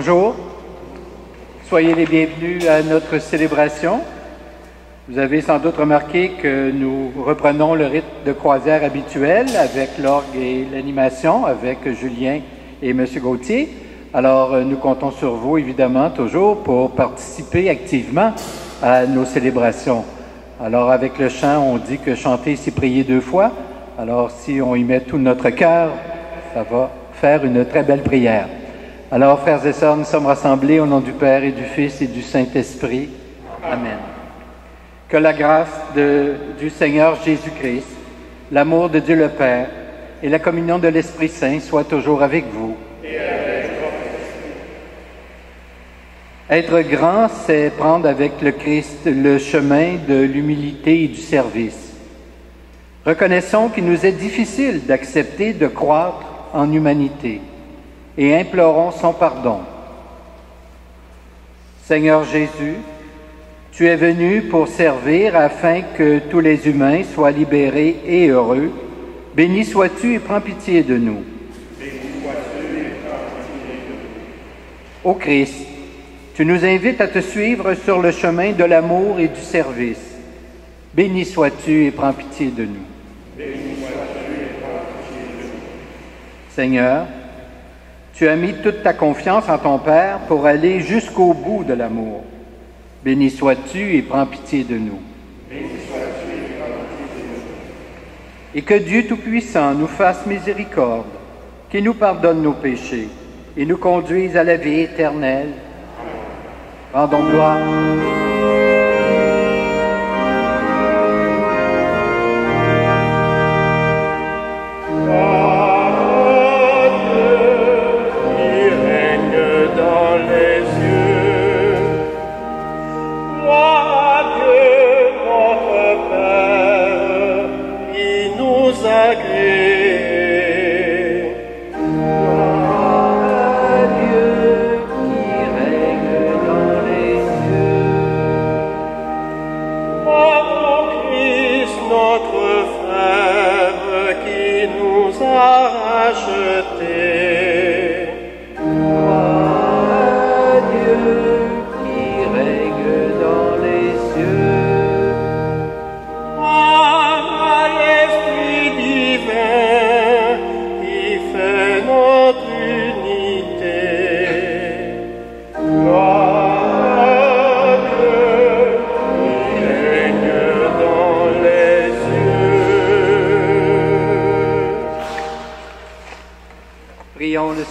Bonjour, soyez les bienvenus à notre célébration. Vous avez sans doute remarqué que nous reprenons le rythme de croisière habituel avec l'orgue et l'animation, avec Julien et M. Gauthier. Alors, nous comptons sur vous, évidemment, toujours pour participer activement à nos célébrations. Alors, avec le chant, on dit que chanter, c'est prier 2 fois. Alors, si on y met tout notre cœur, ça va faire une très belle prière. Alors, frères et sœurs, nous sommes rassemblés au nom du Père et du Fils et du Saint-Esprit. Amen. Que la grâce du Seigneur Jésus-Christ, l'amour de Dieu le Père et la communion de l'Esprit Saint soient toujours avec vous. Et avec Être grand, c'est prendre avec le Christ le chemin de l'humilité et du service. Reconnaissons qu'il nous est difficile d'accepter de croître en humanité et implorons son pardon. Seigneur Jésus, tu es venu pour servir afin que tous les humains soient libérés et heureux. Béni sois-tu et prends pitié de nous. Ô Christ, tu nous invites à te suivre sur le chemin de l'amour et du service. Béni sois-tu et prends pitié de nous. Seigneur, tu as mis toute ta confiance en ton Père pour aller jusqu'au bout de l'amour. Béni sois-tu et prends pitié de nous. Et que Dieu Tout-Puissant nous fasse miséricorde, qu'il nous pardonne nos péchés et nous conduise à la vie éternelle. Rendons gloire.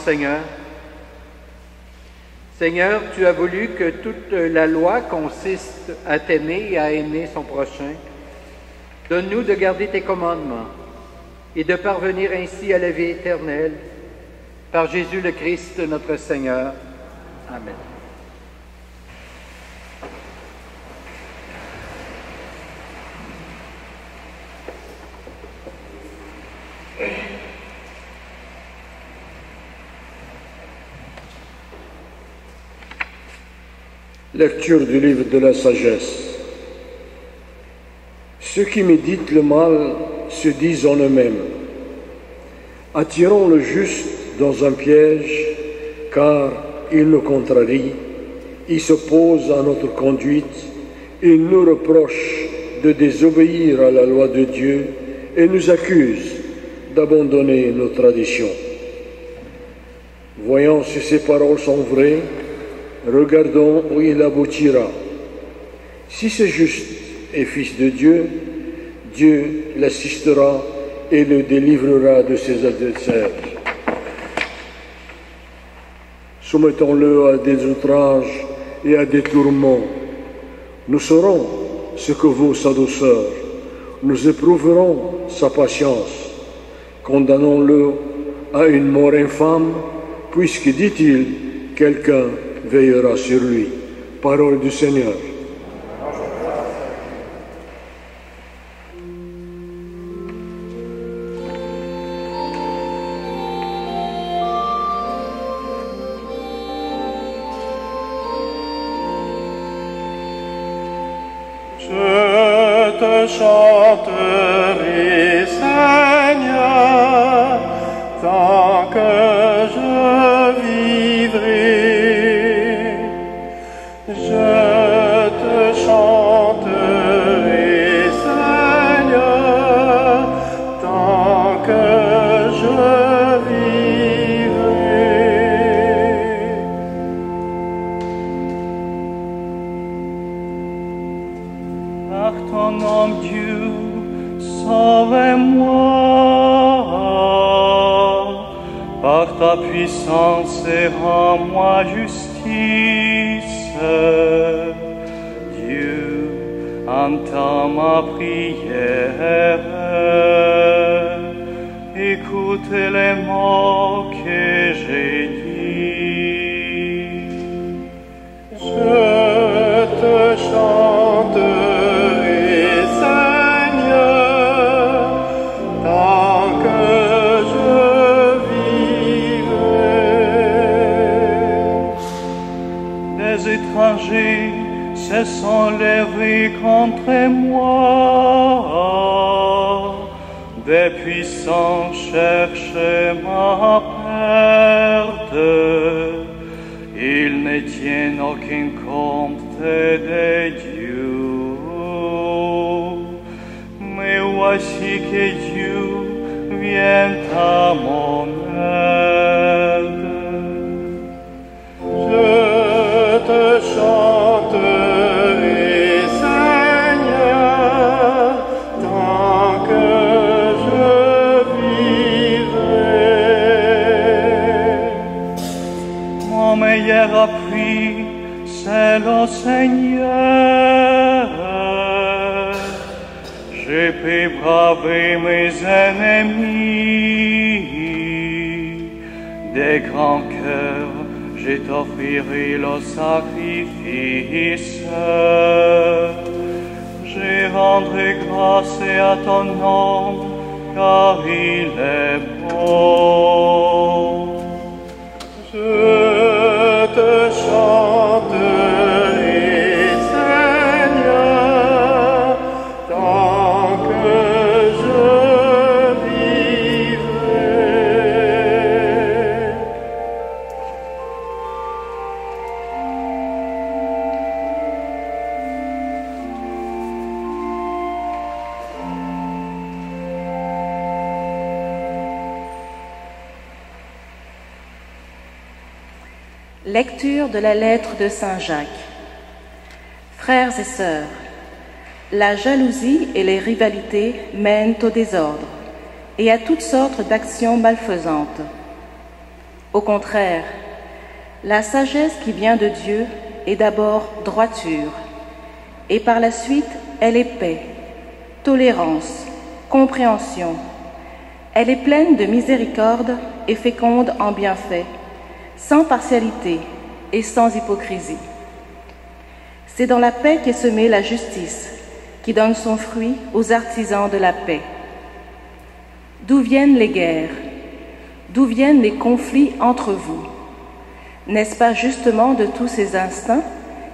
Seigneur. Seigneur, tu as voulu que toute la loi consiste à t'aimer et à aimer son prochain. Donne-nous de garder tes commandements et de parvenir ainsi à la vie éternelle. Par Jésus le Christ, notre Seigneur. Amen. Lecture du livre de la sagesse. Ceux qui méditent le mal se disent en eux-mêmes: attirons le juste dans un piège, car il nous contrarie, il s'oppose à notre conduite, il nous reproche de désobéir à la loi de Dieu et nous accuse d'abandonner nos traditions. Voyons si ces paroles sont vraies, regardons où il aboutira. Si c'est juste et fils de Dieu, Dieu l'assistera et le délivrera de ses adversaires. Soumettons-le à des outrages et à des tourments. Nous saurons ce que vaut sa douceur. Nous éprouverons sa patience. Condamnons-le à une mort infâme, puisque, dit-il, quelqu'un veillera sur lui. Parole du Seigneur. Je te chanterai, Seigneur, tant que je vivrai. Par ta puissance et rends-moi justice. Dieu, entends ma prière. Écoute les mots que j'ai dits. Je te chanterai, Seigneur, tant que je vivrai. Des étrangers se sont levés contre moi. Des puissants cherchent ma perte. Ils ne tiennent aucun compte de Dieu. Mais voici que Dieu vient à mon aide. Je te chanterai, Seigneur, tant que je vivrai. Mon meilleur appui, c'est le Seigneur. Je peux braver mes ennemis. Des grands cœurs, je t'offrirai le sacrifice. Je rendrai grâce à ton nom, car il est bon. Je te chanterai, Seigneur, tant que je vivrai. Lecture de la lettre de Saint Jacques. Frères et sœurs, la jalousie et les rivalités mènent au désordre et à toutes sortes d'actions malfaisantes. Au contraire, la sagesse qui vient de Dieu est d'abord droiture, et par la suite elle est paix, tolérance, compréhension. Elle est pleine de miséricorde et féconde en bienfaits, sans partialité et sans hypocrisie. C'est dans la paix qu'est semée la justice, qui donne son fruit aux artisans de la paix. D'où viennent les guerres? D'où viennent les conflits entre vous? N'est-ce pas justement de tous ces instincts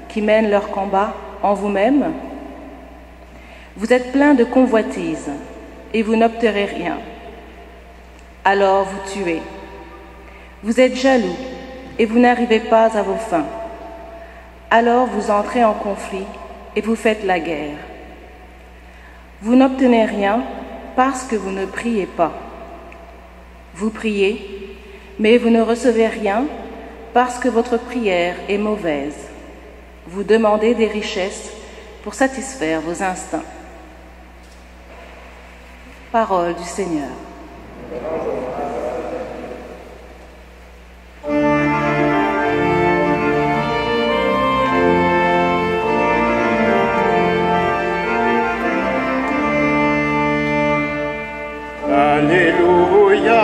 qui mènent leur combat en vous-même? Vous êtes plein de convoitises et vous n'obtenez rien. Alors vous tuez. Vous êtes jaloux et vous n'arrivez pas à vos fins. Alors vous entrez en conflit et vous faites la guerre. Vous n'obtenez rien parce que vous ne priez pas. Vous priez, mais vous ne recevez rien parce que votre prière est mauvaise. Vous demandez des richesses pour satisfaire vos instincts. Parole du Seigneur. Alléluia,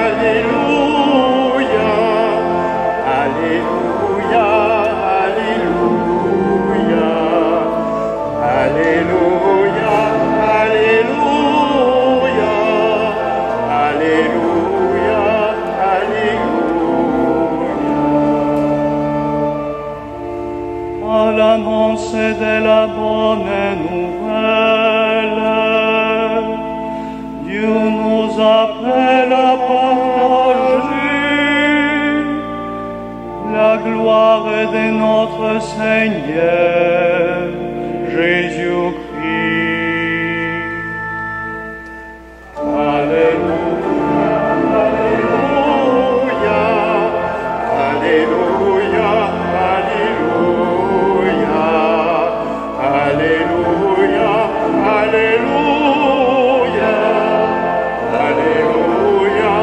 Alléluia, Alléluia, Alléluia, Alléluia, Alléluia, Alléluia, Alléluia. À l'annonce de la bonne nouvelle, Dieu nous appelle à partager la gloire de notre Seigneur Jésus-Christ. Alléluia, Alléluia, Alléluia, Alléluia, Alléluia, Alléluia. Alléluia,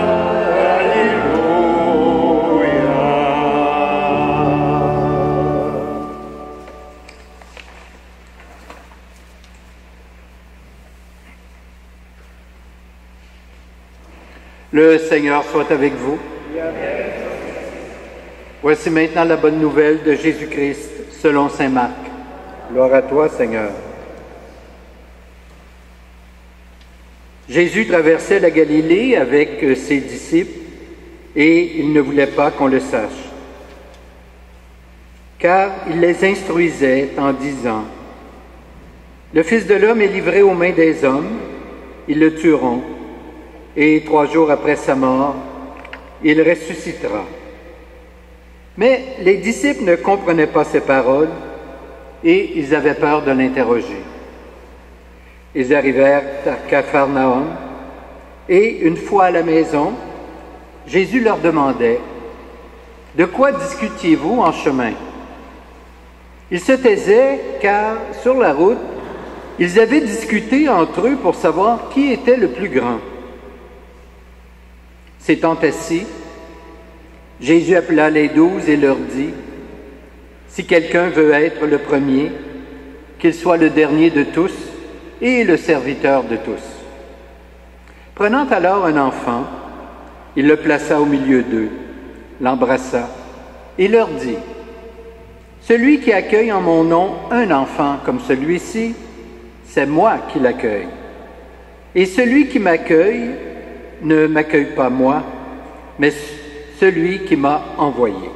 Alléluia. Seigneur soit avec vous. Voici maintenant la bonne nouvelle de Jésus-Christ selon saint Marc. Gloire à toi, Seigneur. Jésus traversait la Galilée avec ses disciples et il ne voulait pas qu'on le sache. Car il les instruisait en disant: Le Fils de l'homme est livré aux mains des hommes, ils le tueront, et 3 jours après sa mort, il ressuscitera. Mais les disciples ne comprenaient pas ces paroles et ils avaient peur de l'interroger. Ils arrivèrent à Capharnaüm et, une fois à la maison, Jésus leur demandait: De quoi discutiez-vous en chemin? Ils se taisaient car, sur la route, ils avaient discuté entre eux pour savoir qui était le plus grand. S'étant assis, Jésus appela les 12 et leur dit: Si quelqu'un veut être le premier, qu'il soit le dernier de tous et le serviteur de tous. Prenant alors un enfant, il le plaça au milieu d'eux, l'embrassa et leur dit: Celui qui accueille en mon nom un enfant comme celui-ci, c'est moi qui l'accueille. Et celui qui m'accueille ne m'accueille pas moi, mais celui qui m'a envoyé.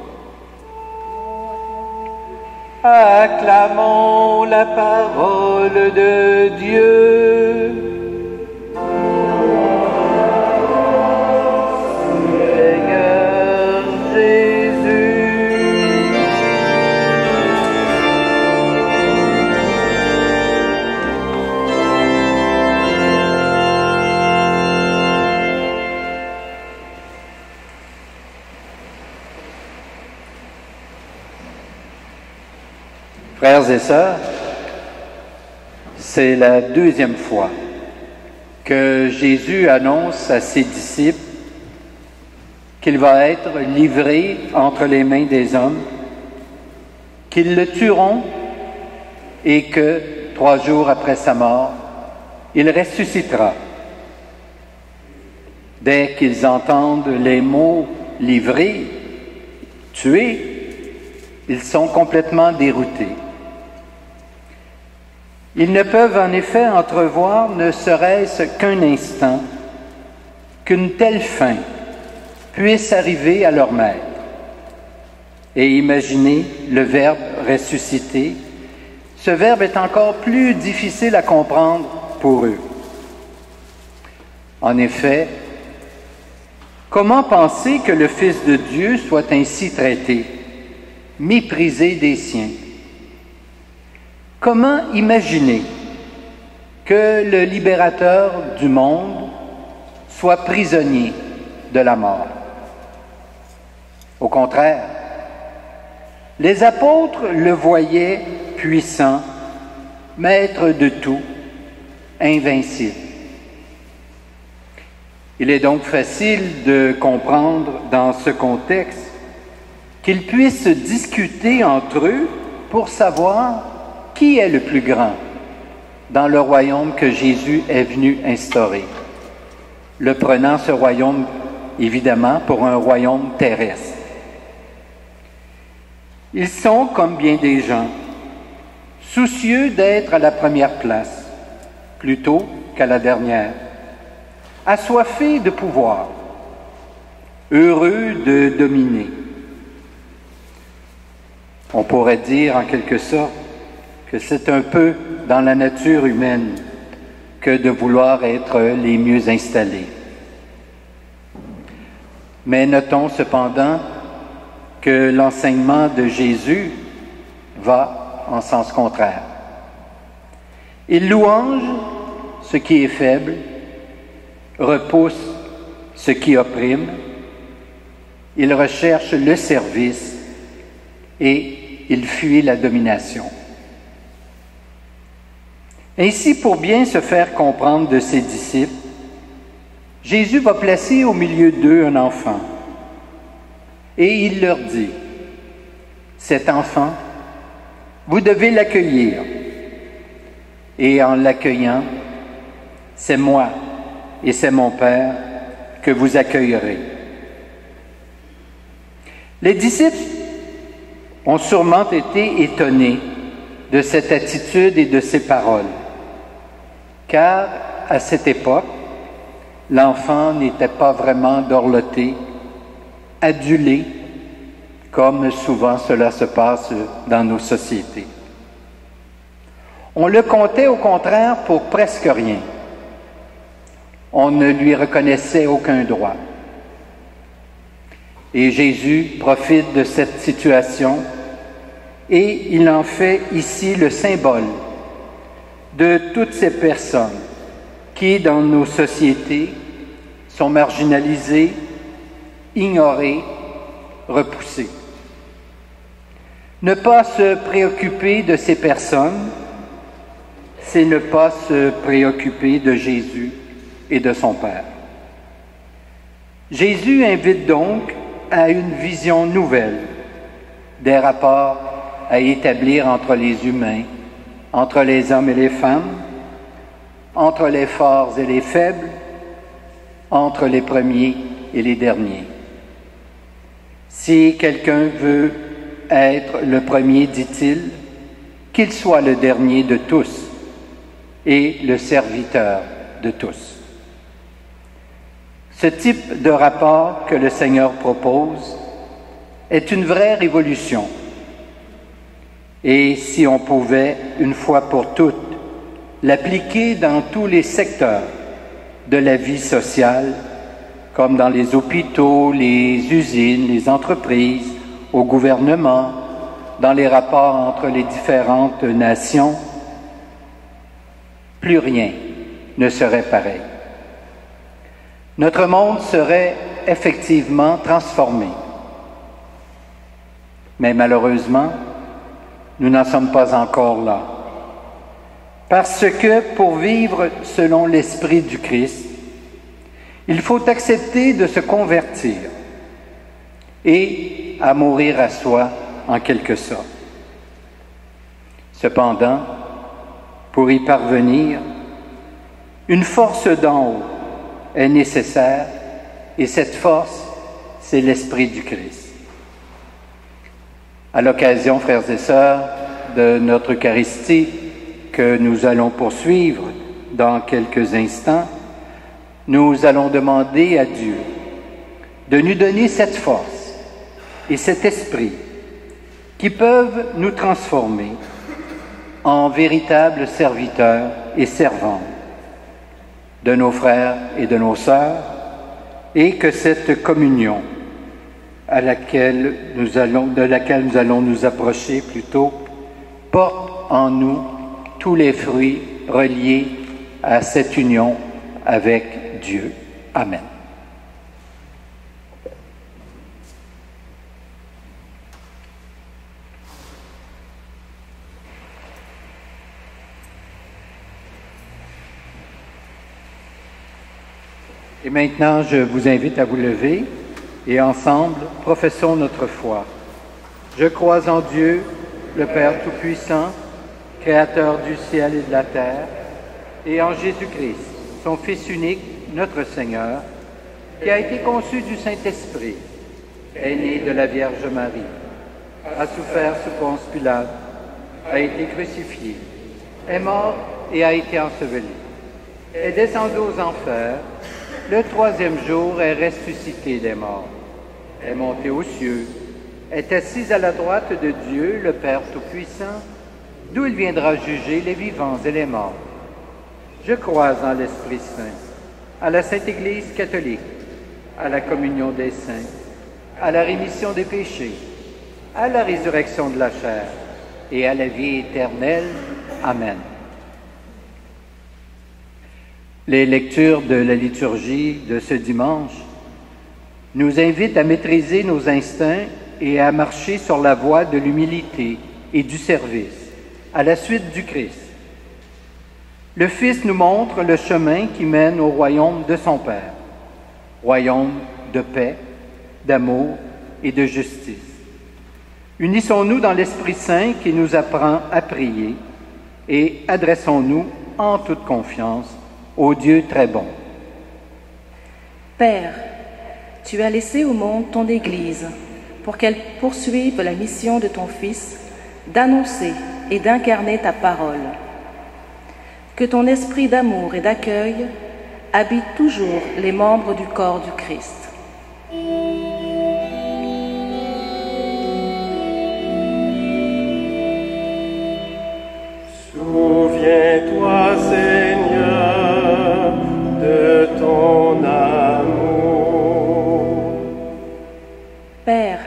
Acclamons la parole de Dieu. Seigneur Jésus. Frères et sœurs, c'est la 2e fois que Jésus annonce à ses disciples qu'il va être livré entre les mains des hommes, qu'ils le tueront et que 3 jours après sa mort, il ressuscitera. Dès qu'ils entendent les mots « livrer »,« tuer », ils sont complètement déroutés. Ils ne peuvent en effet entrevoir, ne serait-ce qu'un instant, qu'une telle fin puisse arriver à leur maître. Et imaginez le verbe ressusciter. Ce verbe est encore plus difficile à comprendre pour eux. En effet, comment penser que le Fils de Dieu soit ainsi traité, méprisé des siens? Comment imaginer que le libérateur du monde soit prisonnier de la mort? Au contraire, les apôtres le voyaient puissant, maître de tout, invincible. Il est donc facile de comprendre dans ce contexte qu'ils puissent discuter entre eux pour savoir qui est le plus grand dans le royaume que Jésus est venu instaurer, le prenant ce royaume, évidemment, pour un royaume terrestre. Ils sont, comme bien des gens, soucieux d'être à la première place, plutôt qu'à la dernière, assoiffés de pouvoir, heureux de dominer. On pourrait dire, en quelque sorte, que c'est un peu dans la nature humaine que de vouloir être les mieux installés. Mais notons cependant que l'enseignement de Jésus va en sens contraire. Il louange ce qui est faible, repousse ce qui opprime, il recherche le service et il fuit la domination. Ainsi, pour bien se faire comprendre de ses disciples, Jésus va placer au milieu d'eux un enfant. Et il leur dit: cet enfant, vous devez l'accueillir. Et en l'accueillant, c'est moi et c'est mon Père que vous accueillerez. Les disciples ont sûrement été étonnés de cette attitude et de ces paroles, car à cette époque, l'enfant n'était pas vraiment dorloté, adulé, comme souvent cela se passe dans nos sociétés. On le comptait au contraire pour presque rien. On ne lui reconnaissait aucun droit. Et Jésus profite de cette situation et il en fait ici le symbole de toutes ces personnes qui, dans nos sociétés, sont marginalisées, ignorées, repoussées. Ne pas se préoccuper de ces personnes, c'est ne pas se préoccuper de Jésus et de son Père. Jésus invite donc à une vision nouvelle des rapports à établir entre les humains, entre les hommes et les femmes, entre les forts et les faibles, entre les premiers et les derniers. Si quelqu'un veut être le premier, dit-il, qu'il soit le dernier de tous et le serviteur de tous. Ce type de rapport que le Seigneur propose est une vraie révolution. Et si on pouvait, une fois pour toutes, l'appliquer dans tous les secteurs de la vie sociale, comme dans les hôpitaux, les usines, les entreprises, au gouvernement, dans les rapports entre les différentes nations, plus rien ne serait pareil. Notre monde serait effectivement transformé. Mais malheureusement, nous n'en sommes pas encore là. Parce que pour vivre selon l'esprit du Christ, il faut accepter de se convertir et à mourir à soi en quelque sorte. Cependant, pour y parvenir, une force d'en haut est nécessaire et cette force, c'est l'Esprit du Christ. À l'occasion, frères et sœurs, de notre Eucharistie que nous allons poursuivre dans quelques instants, nous allons demander à Dieu de nous donner cette force et cet esprit qui peuvent nous transformer en véritables serviteurs et servantes de nos frères et de nos sœurs, et que cette communion de laquelle nous allons nous approcher plutôt, porte en nous tous les fruits reliés à cette union avec Dieu. Amen. Et maintenant, je vous invite à vous lever et ensemble, professons notre foi. Je crois en Dieu, le Père Tout-Puissant, Créateur du ciel et de la terre, et en Jésus-Christ, son Fils unique, notre Seigneur, qui a été conçu du Saint-Esprit, est né de la Vierge Marie, a souffert sous Ponce Pilate, a été crucifié, est mort et a été enseveli, est descendu aux enfers. Le troisième jour est ressuscité des morts, est monté aux cieux, est assis à la droite de Dieu, le Père Tout-Puissant, d'où il viendra juger les vivants et les morts. Je crois en l'Esprit Saint, à la Sainte Église catholique, à la communion des saints, à la rémission des péchés, à la résurrection de la chair et à la vie éternelle. Amen. Les lectures de la liturgie de ce dimanche nous invitent à maîtriser nos instincts et à marcher sur la voie de l'humilité et du service, à la suite du Christ. Le Fils nous montre le chemin qui mène au royaume de son Père, royaume de paix, d'amour et de justice. Unissons-nous dans l'Esprit Saint qui nous apprend à prier et adressons-nous en toute confiance au Dieu très bon. Père, tu as laissé au monde ton Église pour qu'elle poursuive la mission de ton Fils d'annoncer et d'incarner ta parole. Que ton esprit d'amour et d'accueil habite toujours les membres du corps du Christ. Souviens-toi, Seigneur, de ton amour. Père,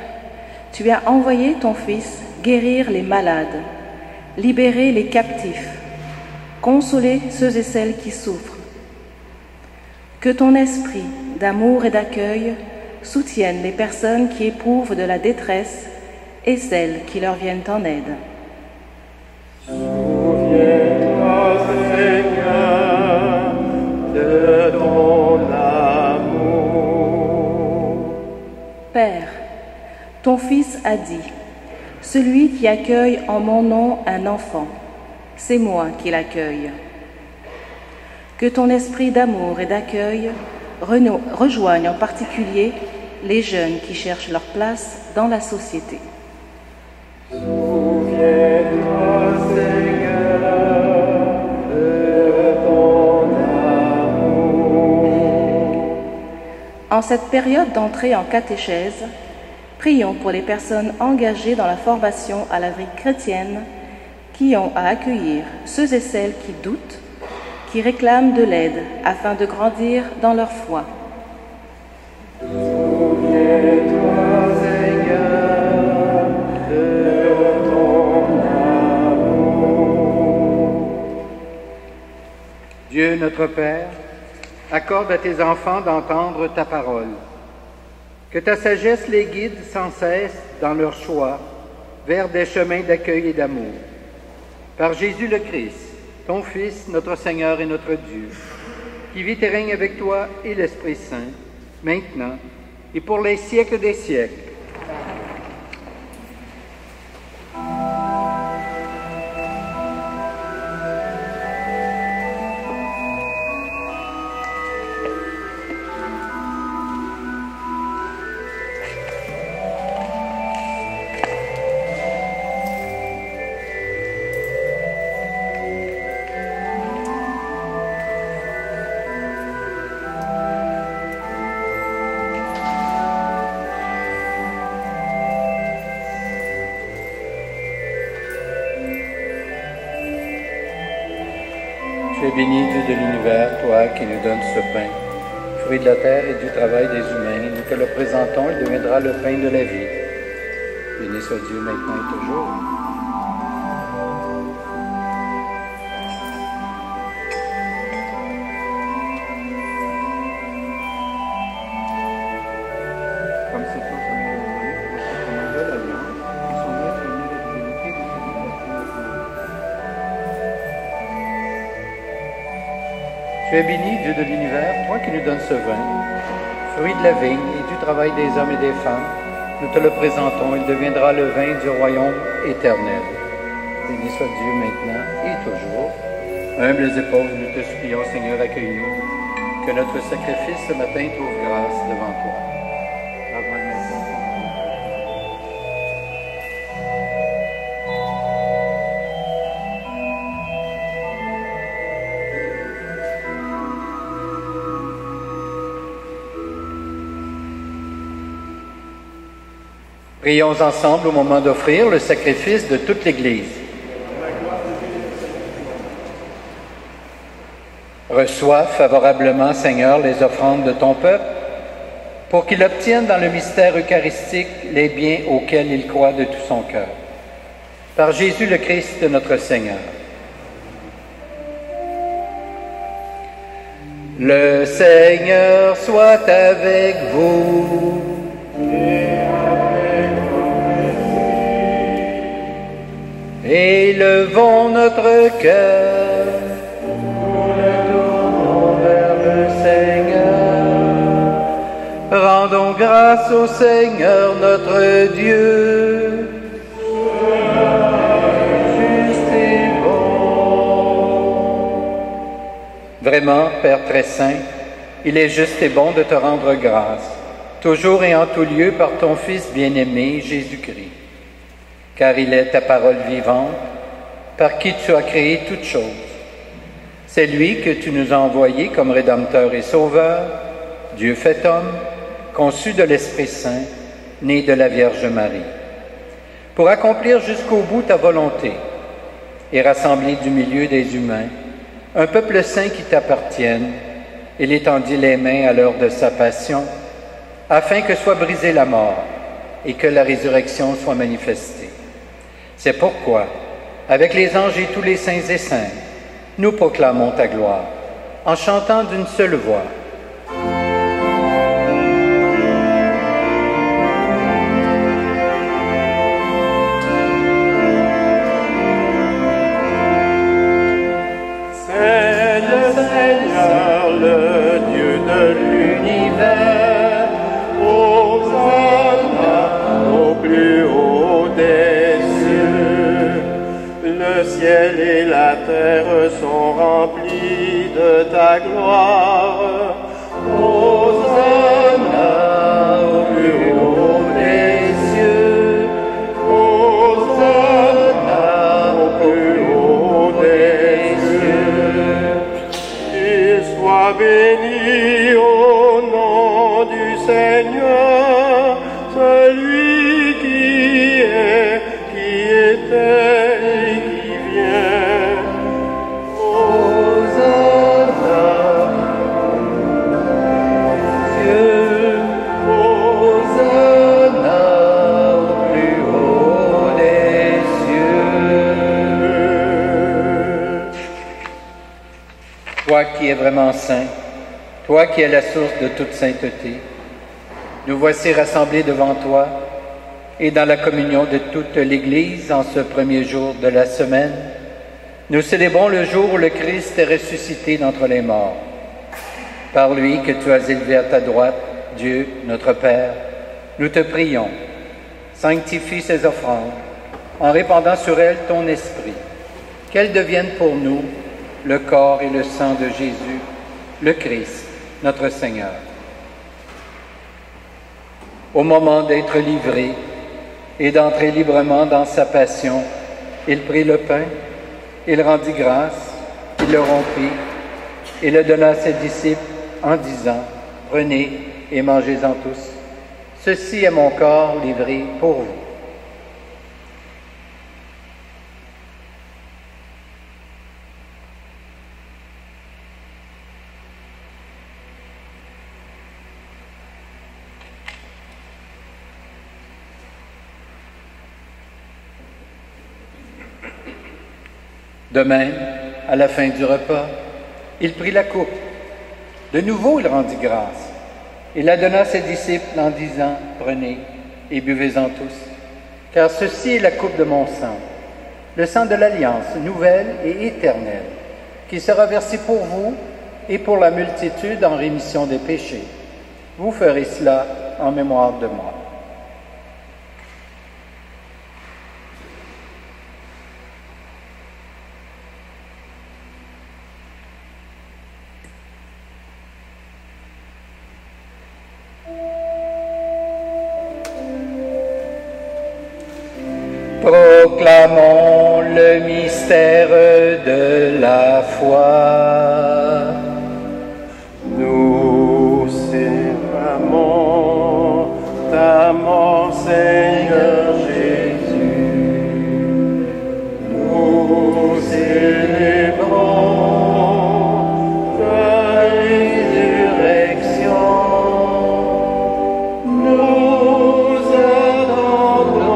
tu as envoyé ton Fils guérir les malades, libérer les captifs, consoler ceux et celles qui souffrent. Que ton esprit d'amour et d'accueil soutienne les personnes qui éprouvent de la détresse et celles qui leur viennent en aide. Souviens-toi, Seigneur, de ton amour. Père, ton Fils a dit, « Celui qui accueille en mon nom un enfant, c'est moi qui l'accueille. » Que ton esprit d'amour et d'accueil rejoigne en particulier les jeunes qui cherchent leur place dans la société. Souviens-toi, Seigneur, de ton amour. En cette période d'entrée en catéchèse, prions pour les personnes engagées dans la formation à la vie chrétienne qui ont à accueillir ceux et celles qui doutent, qui réclament de l'aide afin de grandir dans leur foi. Souviens-toi, Seigneur, de ton amour. Dieu notre Père, accorde à tes enfants d'entendre ta parole. Que ta sagesse les guide sans cesse dans leur choix vers des chemins d'accueil et d'amour. Par Jésus le Christ, ton Fils, notre Seigneur et notre Dieu, qui vit et règne avec toi et l'Esprit Saint, maintenant et pour les siècles des siècles. Tu es béni, Dieu de l'univers, toi qui nous donnes ce pain, fruit de la terre et du travail des humains. Nous te le présentons, il deviendra le pain de la vie. Béni soit Dieu maintenant et toujours. Comme c'est tout comme de l'alliance, et son œuvre est née de divinité de Tu es béni, Dieu de l'univers, toi qui nous donnes ce vin, fruit de la vigne et du travail des hommes et des femmes. Nous te le présentons, il deviendra le vin du royaume éternel. Béni soit Dieu maintenant et toujours. Humbles et pauvres, nous te supplions, Seigneur, accueille-nous. Que notre sacrifice ce matin trouve grâce devant toi. Lave-moi de mes fautes. Prions ensemble au moment d'offrir le sacrifice de toute l'Église. Reçois favorablement, Seigneur, les offrandes de ton peuple, pour qu'il obtienne dans le mystère eucharistique les biens auxquels il croit de tout son cœur. Par Jésus le Christ, notre Seigneur. Le Seigneur soit avec vous. Élevons notre cœur, nous le tournons vers le Seigneur. Rendons grâce au Seigneur notre Dieu. Juste et bon. Vraiment, Père très saint, il est juste et bon de te rendre grâce, toujours et en tout lieu par ton Fils bien-aimé, Jésus-Christ. Car il est ta parole vivante, par qui tu as créé toutes choses. C'est lui que tu nous as envoyé comme Rédempteur et Sauveur, Dieu fait homme, conçu de l'Esprit Saint, né de la Vierge Marie, pour accomplir jusqu'au bout ta volonté et rassembler du milieu des humains un peuple saint qui t'appartienne, il étendit les mains à l'heure de sa passion, afin que soit brisée la mort et que la résurrection soit manifestée. C'est pourquoi, avec les anges et tous les saints et saintes, nous proclamons ta gloire, en chantant d'une seule voix. C'est le Seigneur, le Dieu de l'univers, Hosanna au plus haut des cieux. Le ciel et la terre sont remplis de ta gloire. Hosanna au plus haut des cieux. Hosanna au plus haut des cieux. Qu'il soit béni au nom du Seigneur, celui qui est, qui était et qui vient. Hosanna, Dieu, Hosanna au plus haut des cieux. Toi qui es vraiment saint, toi qui es la source de toute sainteté, nous voici rassemblés devant toi et dans la communion de toute l'Église en ce premier jour de la semaine. Nous célébrons le jour où le Christ est ressuscité d'entre les morts. Par lui que tu as élevé à ta droite, Dieu, notre Père, nous te prions, sanctifie ces offrandes en répandant sur elles ton esprit, qu'elles deviennent pour nous le corps et le sang de Jésus, le Christ, notre Seigneur. Au moment d'être livré et d'entrer librement dans sa passion, il prit le pain, il rendit grâce, il le rompit et le donna à ses disciples en disant, « Prenez et mangez-en tous. Ceci est mon corps livré pour vous. » De même, à la fin du repas, il prit la coupe. De nouveau, il rendit grâce. Il la donna à ses disciples en disant, « Prenez et buvez-en tous, car ceci est la coupe de mon sang, le sang de l'alliance nouvelle et éternelle, qui sera versé pour vous et pour la multitude en rémission des péchés. Vous ferez cela en mémoire de moi. » Proclamons le mystère de la foi. Nous célébrons ta mort, Seigneur Jésus. Nous célébrons ta résurrection. Nous attendons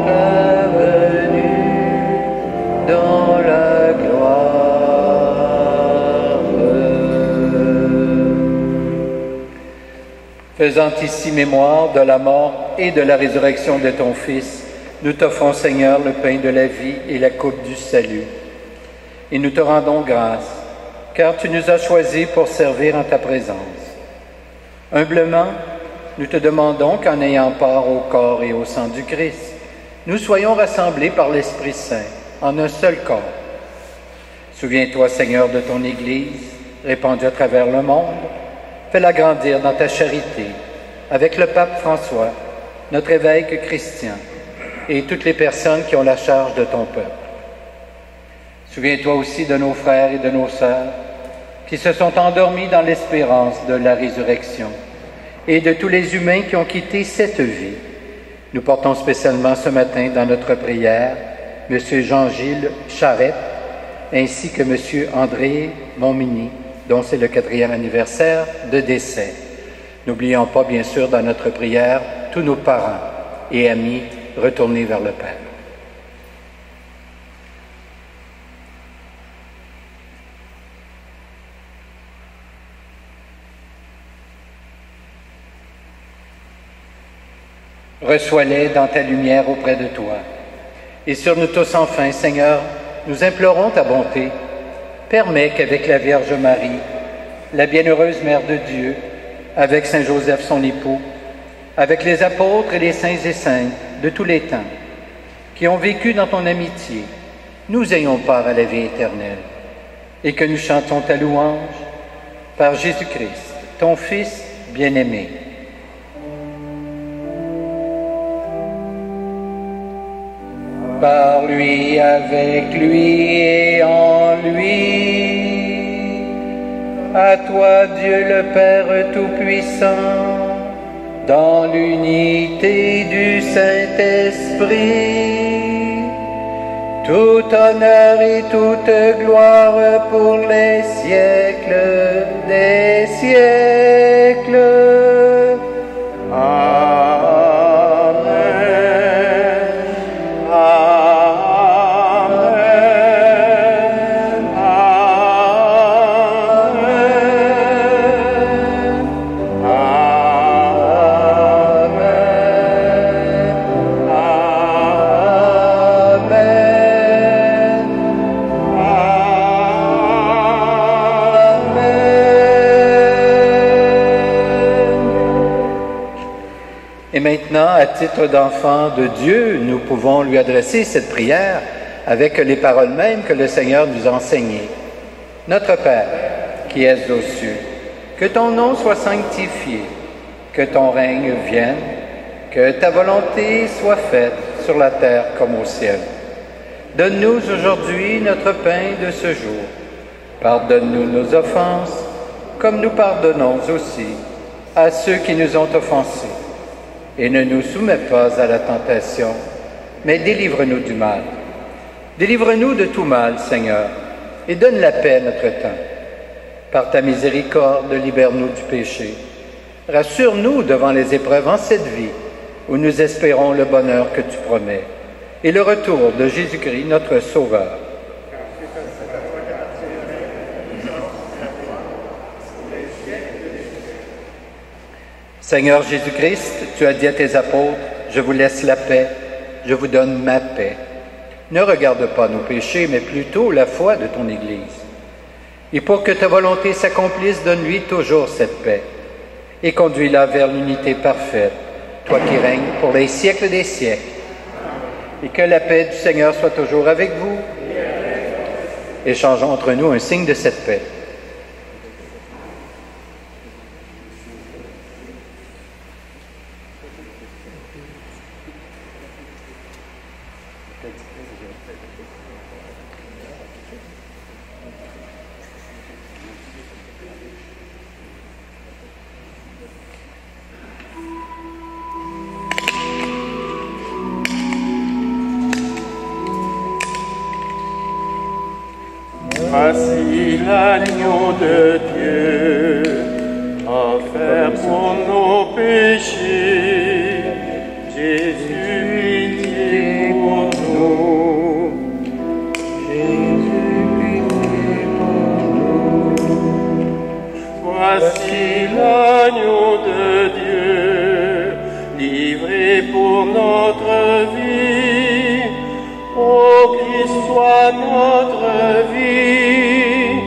ta venue dans la gloire. Faisant ici mémoire de la mort et de la résurrection de ton Fils, nous t'offrons, Seigneur, le pain de la vie et la coupe du salut. Et nous te rendons grâce, car tu nous as choisis pour servir en ta présence. Humblement, nous te demandons qu'en ayant part au corps et au sang du Christ, nous soyons rassemblés par l'Esprit Saint en un seul corps. Souviens-toi, Seigneur, de ton Église, répandue à travers le monde, fais-la grandir dans ta charité, avec le pape François, notre évêque Christian, et toutes les personnes qui ont la charge de ton peuple. Souviens-toi aussi de nos frères et de nos sœurs qui se sont endormis dans l'espérance de la résurrection et de tous les humains qui ont quitté cette vie. Nous portons spécialement ce matin dans notre prière M. Jean-Gilles Charette ainsi que M. André Montminy, dont c'est le 4e anniversaire de décès. N'oublions pas, bien sûr, dans notre prière, tous nos parents et amis retournés vers le Père. Reçois-les dans ta lumière auprès de toi. Et sur nous tous enfin, Seigneur, nous implorons ta bonté. Permets qu'avec la Vierge Marie, la bienheureuse Mère de Dieu, avec Saint Joseph son époux, avec les apôtres et les saints et saintes de tous les temps, qui ont vécu dans ton amitié, nous ayons part à la vie éternelle, et que nous chantons ta louange par Jésus-Christ, ton Fils bien-aimé. Par lui, avec lui et en lui, à toi Dieu le Père Tout-Puissant, dans l'unité du Saint-Esprit, tout honneur et toute gloire pour les siècles des siècles. Amen. Et maintenant, à titre d'enfant de Dieu, nous pouvons lui adresser cette prière avec les paroles mêmes que le Seigneur nous a enseignées. Notre Père, qui es aux cieux, que ton nom soit sanctifié, que ton règne vienne, que ta volonté soit faite sur la terre comme au ciel. Donne-nous aujourd'hui notre pain de ce jour. Pardonne-nous nos offenses, comme nous pardonnons aussi à ceux qui nous ont offensés. Et ne nous soumets pas à la tentation, mais délivre-nous du mal. Délivre-nous de tout mal, Seigneur, et donne la paix à notre temps. Par ta miséricorde, libère-nous du péché. Rassure-nous devant les épreuves en cette vie, où nous espérons le bonheur que tu promets, et le retour de Jésus-Christ, notre Sauveur. Seigneur Jésus-Christ, tu as dit à tes apôtres, « Je vous laisse la paix, je vous donne ma paix. » Ne regarde pas nos péchés, mais plutôt la foi de ton Église. Et pour que ta volonté s'accomplisse, donne-lui toujours cette paix, et conduis-la vers l'unité parfaite, toi qui règnes pour les siècles des siècles. Et que la paix du Seigneur soit toujours avec vous. Échangeons entre nous un signe de cette paix. Voici l'agneau de Dieu, offert pour nos péchés. Jésus, pitié pour nous. Jésus, pitié pour nous. Voici l'agneau de Dieu, livré pour notre vie. Oh, qu'il soit notre vie,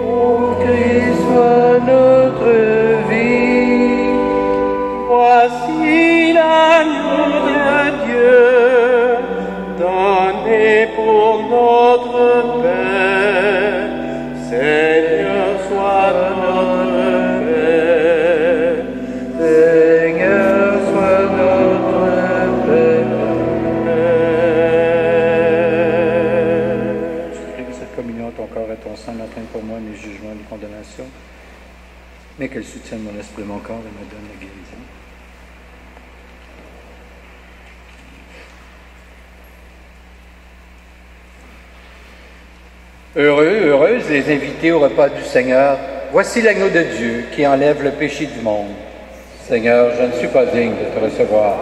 oh, qu'il soit notre vie. Voici l'agneau de Dieu, donné pour notre paix. Seigneur, sois compréhension, mais qu'elle soutienne mon esprit et mon corps et me donne la guérison. Heureux, heureuses les invités au repas du Seigneur. Voici l'agneau de Dieu qui enlève le péché du monde. Seigneur, je ne suis pas digne de te recevoir,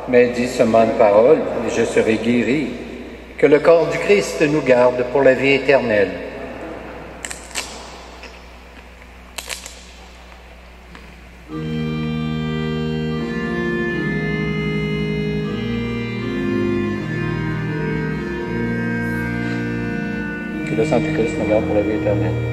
mais dis seulement une parole et je serai guéri. Que le corps du Christ nous garde pour la vie éternelle. Que le sang du Christ nous garde pour la vie éternelle.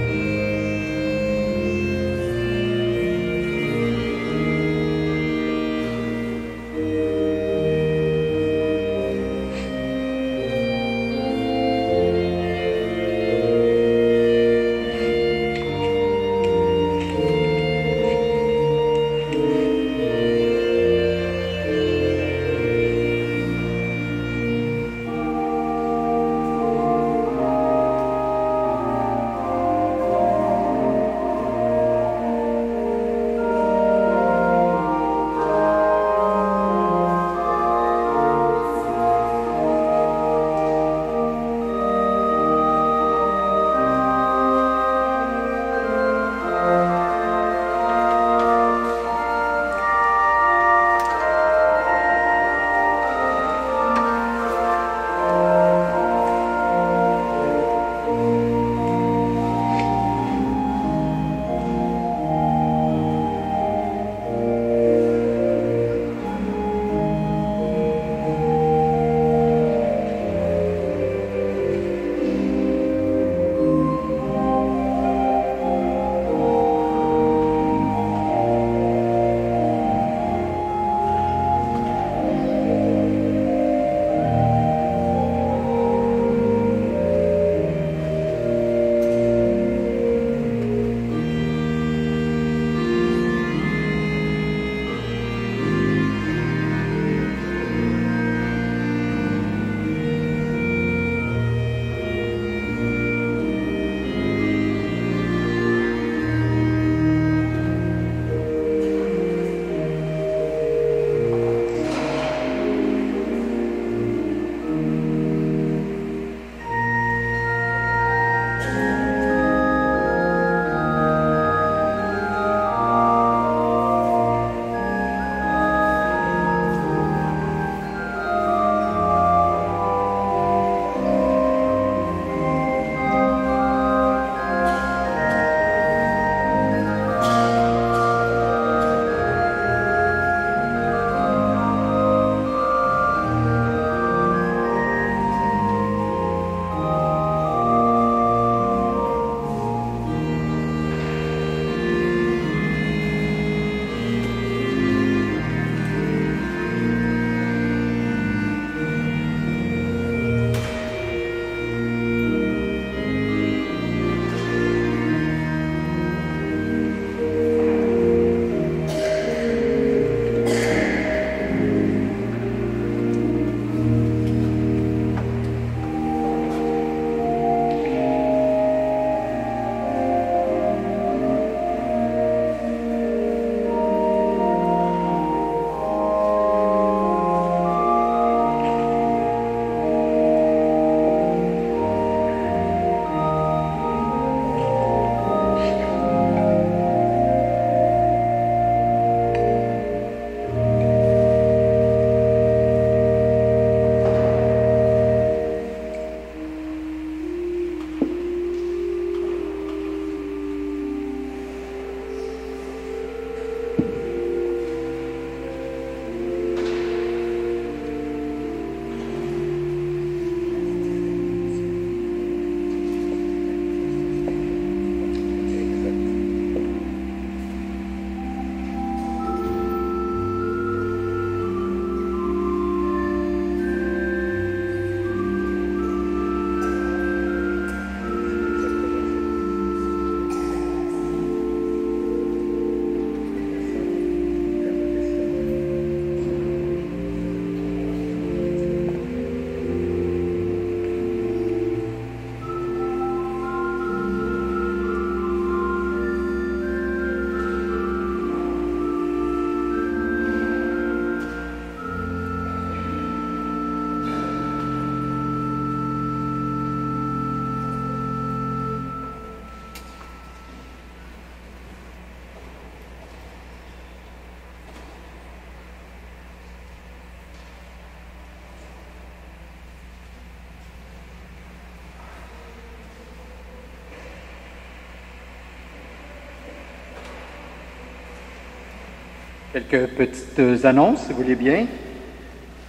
Quelques petites annonces, si vous voulez bien.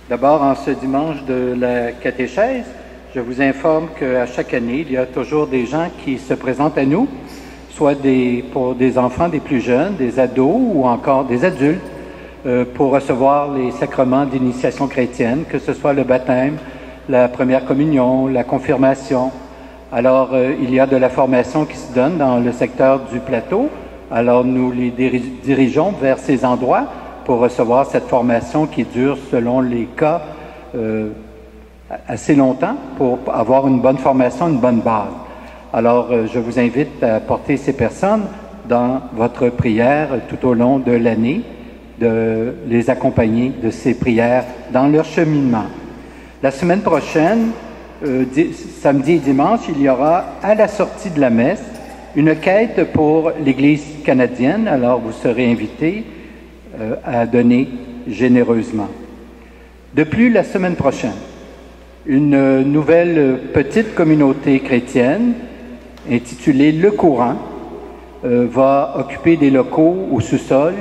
D'abord, en ce dimanche de la catéchèse, je vous informe qu'à chaque année, il y a toujours des gens qui se présentent à nous, soit pour des enfants des plus jeunes, des ados ou encore des adultes, pour recevoir les sacrements d'initiation chrétienne, que ce soit le baptême, la première communion, la confirmation. Alors, il y a de la formation qui se donne dans le secteur du plateau. Alors, nous les dirigeons vers ces endroits pour recevoir cette formation qui dure, selon les cas, assez longtemps pour avoir une bonne formation, une bonne base. Alors, je vous invite à porter ces personnes dans votre prière tout au long de l'année, de les accompagner de ces prières dans leur cheminement. La semaine prochaine, samedi et dimanche, il y aura à la sortie de la messe une quête pour l'Église canadienne. Alors, vous serez invités à donner généreusement. De plus, la semaine prochaine, une nouvelle petite communauté chrétienne intitulée Le Courant va occuper des locaux au sous-sol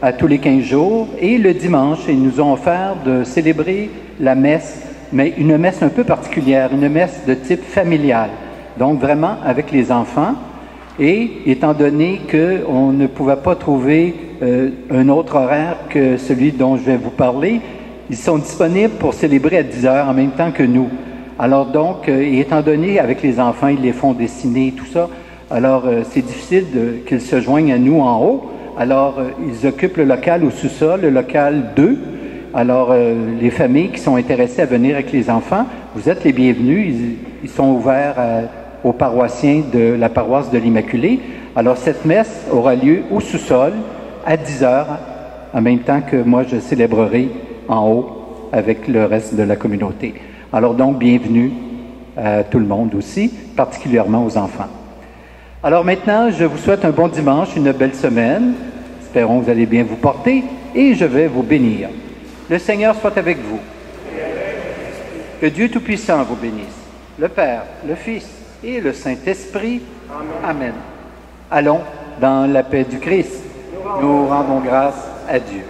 à tous les 15 jours. Et le dimanche, ils nous ont offert de célébrer la messe, mais une messe un peu particulière, une messe de type familial, donc vraiment avec les enfants. Et étant donné qu'on ne pouvait pas trouver un autre horaire que celui dont je vais vous parler, ils sont disponibles pour célébrer à 10 heures en même temps que nous. Alors donc, étant donné avec les enfants, ils les font dessiner, tout ça, alors c'est difficile qu'ils se joignent à nous en haut. Alors, ils occupent le local au sous-sol, le local 2. Alors, les familles qui sont intéressées à venir avec les enfants, vous êtes les bienvenus. Ils sont ouverts aux paroissiens de la paroisse de l'Immaculée. Alors, cette messe aura lieu au sous-sol à 10 heures, en même temps que moi, je célébrerai en haut avec le reste de la communauté. Alors donc, bienvenue à tout le monde aussi, particulièrement aux enfants. Alors maintenant, je vous souhaite un bon dimanche, une belle semaine. Espérons que vous allez bien vous porter et je vais vous bénir. Le Seigneur soit avec vous. Que Dieu Tout-Puissant vous bénisse, le Père, le Fils et le Saint-Esprit. Amen. Allons dans la paix du Christ. Nous rendons grâce à Dieu.